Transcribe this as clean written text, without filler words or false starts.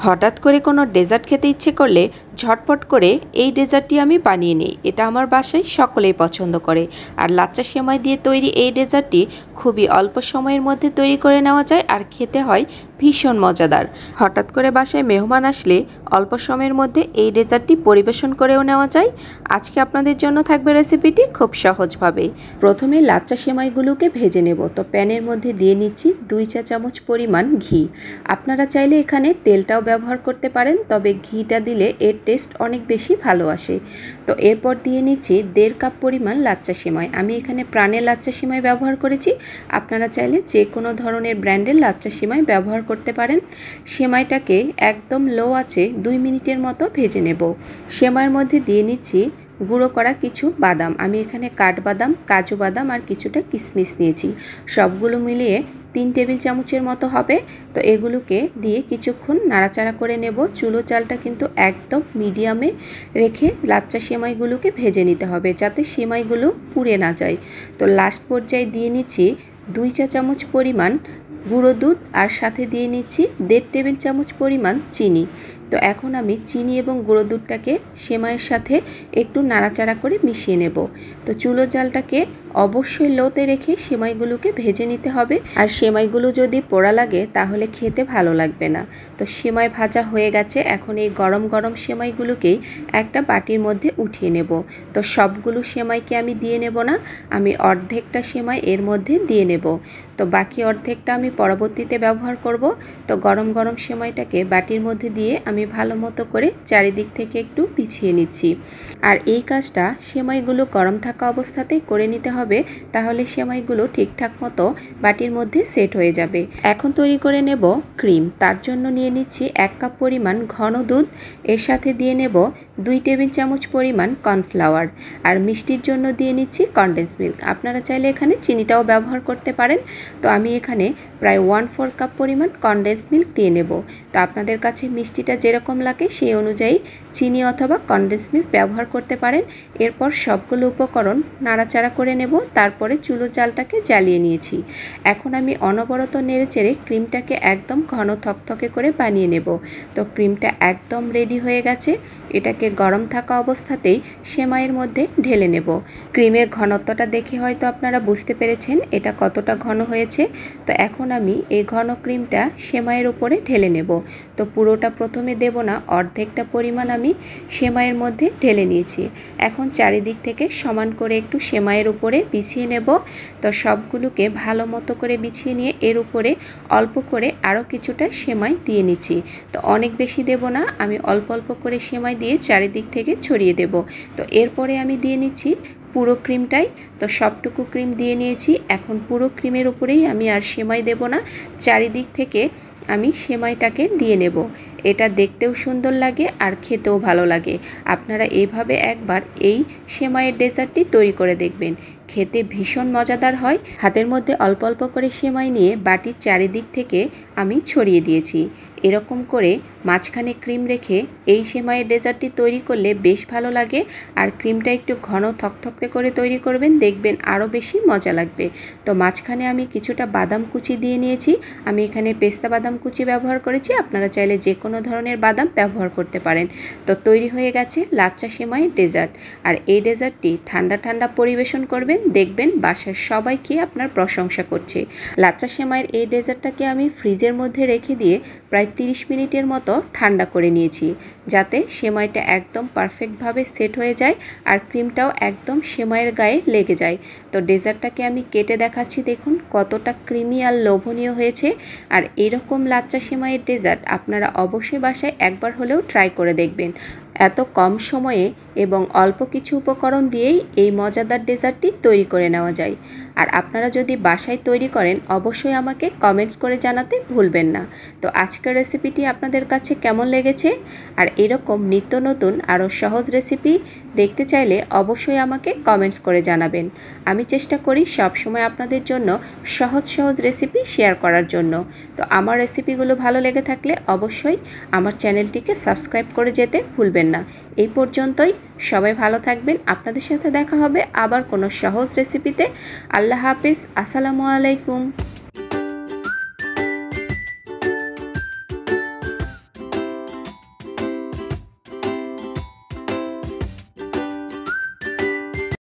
হঠাৎ করে কোনো ডেজার্ট খেতে ইচ্ছে করলে ঝটপট করে এই ডেজার্টটি আমি বানিয়ে নিই। এটা আমার বাসায় সকলেই পছন্দ করে। আর লাচ্চা সেমাই দিয়ে তৈরি এই ডেজার্টটি খুবই অল্প সময়ের মধ্যে তৈরি করে নেওয়া যায় আর খেতে হয় ভীষণ মজাদার। হঠাৎ করে বাসায় মেহমান আসলে অল্প সময়ের মধ্যে এই ডেজার্টটি পরিবেশন করেও নেওয়া যায়। আজকে আপনাদের জন্য থাকবে রেসিপিটি খুব সহজভাবে। প্রথমে লাচ্চা সেমাইগুলোকে ভেজে নেব। তো প্যানের মধ্যে দিয়ে নিচ্ছি 2 চা চামচ পরিমাণ ঘি। আপনারা চাইলে এখানে তেলটাও ব্যবহার করতে পারেন, তবে ঘিটা দিলে এর টেস্ট অনেক বেশি ভালো আসে। তো এরপর দিয়ে নিচ্ছি 1.5 কাপ পরিমাণ লাচ্চা সেমাই। আমি এখানে প্রাণের লাচ্চা সেমাই ব্যবহার করেছি। আপনারা চাইলে যে কোনো ধরনের ব্র্যান্ডের লাচ্চা সেমাই ব্যবহার করতে পারেন। সেমাইটাকে একদম লো আঁচে 2 মিনিটের মতো ভেজে নেব। সেমাইয়ের মধ্যে দিয়ে নিচ্ছি গুঁড়ো করা কিছু বাদাম। আমি এখানে কাঠবাদাম, কাজু বাদাম আর কিছুটা কিশমিশ নিয়েছি। সবগুলো মিলিয়ে 3 টেবিল চামচের মতো হবে। তো এগুলোকে দিয়ে কিছুক্ষণ নাড়াচাড়া করে নেব। চুলো জালটা কিন্তু একদম মিডিয়ামে রেখে লাচ্চা সেমাইগুলোকে ভেজে নিতে হবে, যাতে সেমাইগুলো পুড়ে না যায়। তো লাস্ট পর্যায়ে দিয়ে নিচ্ছি 2 চা চামচ পরিমাণ গুঁড়ো দুধ আর সাথে দিয়ে নিচ্ছি 1.5 টেবিল চামচ পরিমাণ চিনি। তো এখন আমি চিনি এবং গুঁড়ো দুধটাকে সেমাইয়ের সাথে একটু নাড়াচাড়া করে মিশিয়ে নেব। তো চুলো জালটাকে অবশ্যই লোতে রেখে সেমাইগুলোকে ভেজে নিতে হবে। আর সেমাইগুলো যদি পোড়া লাগে তাহলে খেতে ভালো লাগবে না। তো সেমাই ভাজা হয়ে গেছে। এখন এই গরম গরম সেমাইগুলোকেই একটা বাটির মধ্যে উঠিয়ে নেব। তো সবগুলো সেমাইকে আমি দিয়ে নেব না, আমি অর্ধেকটা সেমাই এর মধ্যে দিয়ে নেব। তো বাকি অর্ধেকটা আমি পরবর্তীতে ব্যবহার করব। তো গরম গরম সেমাইটাকে বাটির মধ্যে দিয়ে আমি ভালো মতো করে চারিদিক থেকে একটু পিছিয়ে নিচ্ছি। আর এই কাজটা সেমাইগুলো গরম থাকা অবস্থাতেই করে নিতে হবে, তাহলে সেমাইগুলো ঠিকঠাক মতো বাটির মধ্যে সেট হয়ে যাবে। এখন তৈরি করে নেব ক্রিম। তার জন্য নিয়ে নিচ্ছি 1 কাপ পরিমাণ ঘন দুধ। এর সাথে দিয়ে নেব 2 টেবিল চামচ পরিমাণ কর্নফ্লাওয়ার। আর মিষ্টির জন্য দিয়ে নিচ্ছি কনডেন্স মিল্ক। আপনারা চাইলে এখানে চিনিটাও ব্যবহার করতে পারেন। তো আমি এখানে প্রায় 1/4 কাপ পরিমাণ কনডেন্স মিল্ক দিয়ে নেব। তো আপনাদের কাছে মিষ্টিটা যেরকম লাগে সেই অনুযায়ী চিনি অথবা কনডেন্স মিল্ক ব্যবহার করতে পারেন। এরপর সবগুলো উপকরণ নাড়াচাড়া করে নেব। তারপরে চুলো জালটাকে জ্বালিয়ে নিয়েছি। এখন আমি অনবরত নেড়েচেড়ে ক্রিমটাকে একদম ঘন থকথকে করে বানিয়ে নেব। তো ক্রিমটা একদম রেডি হয়ে গেছে। এটাকে গরম থাকা অবস্থাতেই সেমাইয়ের মধ্যে ঢেলে নেব। ক্রিমের ঘনত্বটা দেখে হয়তো আপনারা বুঝতে পেরেছেন এটা কতটা ঘন হয়েছে। তো এখন আমি এই ঘন ক্রিমটা সেমাইয়ের উপরে ঢেলে নেব। তো পুরোটা প্রথমে দেব না, অর্ধেকটা পরিমাণ আমি সেমাইয়ের মধ্যে ঢেলে নিয়েছি। এখন চারিদিক থেকে সমান করে একটু সেমাইয়ের উপরে বিছিয়ে নেব। তো সবগুলোকে ভালো মতো করে বিছিয়ে নিয়ে এর উপরে অল্প করে আরও কিছুটা সেমাই দিয়ে নিচ্ছি। তো অনেক বেশি দেব না, আমি অল্প অল্প করে সেমাই দিয়ে চারিদিক থেকে ছড়িয়ে দেব। তো এরপরে আমি দিয়ে নিচ্ছি পুরো ক্রিমটাই। তো সবটুকু ক্রিম দিয়ে নিয়েছি। এখন পুরো ক্রিমের উপরেই আমি আর সেমাই দেব না, চারিদিক থেকে আমি সেমাইটাকে দিয়ে নেব। এটা দেখতেও সুন্দর লাগে আর খেতেও ভালো লাগে। আপনারা এইভাবে একবার এই সেমাইয়ের ডেজার্টটি তৈরি করে দেখবেন, খেতে ভীষণ মজাদার হয়। হাতের মধ্যে অল্প অল্প করে সেমাই নিয়ে বাটির চারিদিক থেকে আমি ছড়িয়ে দিয়েছি। এরকম করে মাঝখানে ক্রিম রেখে এই সেমাইয়ের ডেজার্টটি তৈরি করলে বেশ ভালো লাগে। আর ক্রিমটা একটু ঘন থকথকে করে তৈরি করবেন, দেখবেন আরও বেশি মজা লাগবে। তো মাঝখানে আমি কিছুটা বাদাম কুচি দিয়ে নিয়েছি। আমি এখানে পেস্তা বাদাম কুচি ব্যবহার করেছি, আপনারা চাইলে যে কোনো ধরনের বাদাম ব্যবহার করতে পারেন। তো তৈরি হয়ে গেছে লাচ্চা সেমাইয়ের ডেজার্ট। আর এই ডেজার্টটি ঠান্ডা ঠান্ডা পরিবেশন করবেন, দেখবেন বাসার সবাই খেয়ে আপনার প্রশংসা করছে। লাচ্চা সেমাইয়ের এই ডেজার্টটাকে আমি ফ্রিজের মধ্যে রেখে দিয়ে প্রায় 30 মিনিটের মতো ঠান্ডা করে নিয়েছি, যাতে সেমাইটা একদম পারফেক্টভাবে সেট হয়ে যায় আর ক্রিমটাও একদম সেমাইয়ের গায়ে লেগে যায়। তো ডেজার্টটাকে আমি কেটে দেখাচ্ছি, দেখুন কতটা ক্রিমি আর লোভনীয় হয়েছে। আর এরকম লাচ্চা সেমাইয়ের ডেজার্ট আপনারা অবশ্যই বাসায় একবার হলেও ট্রাই করে দেখবেন। এত কম সময়ে এবং অল্প কিছু উপকরণ দিয়েই এই মজাদার ডেজার্টটি তৈরি করে নেওয়া যায়। আর আপনারা যদি বাসায় তৈরি করেন অবশ্যই আমাকে কমেন্টস করে জানাতে ভুলবেন না। তো আজকের রেসিপিটি আপনাদের কাছে কেমন লেগেছে? আর এরকম নিত্য নতুন আরও সহজ রেসিপি দেখতে চাইলে অবশ্যই আমাকে কমেন্টস করে জানাবেন। আমি চেষ্টা করি সবসময় আপনাদের জন্য সহজ সহজ রেসিপি শেয়ার করার জন্য। তো আমার রেসিপিগুলো ভালো লেগে থাকলে অবশ্যই আমার চ্যানেলটিকে সাবস্ক্রাইব করে যেতে ভুলবেন না। এই পর্যন্তই, সবাই ভালো থাকবেন। আপনাদের সাথে দেখা হবে আবার কোনো সহজ রেসিপিতে। আল্লাহ হাফেজ, আসসালামু আলাইকুম।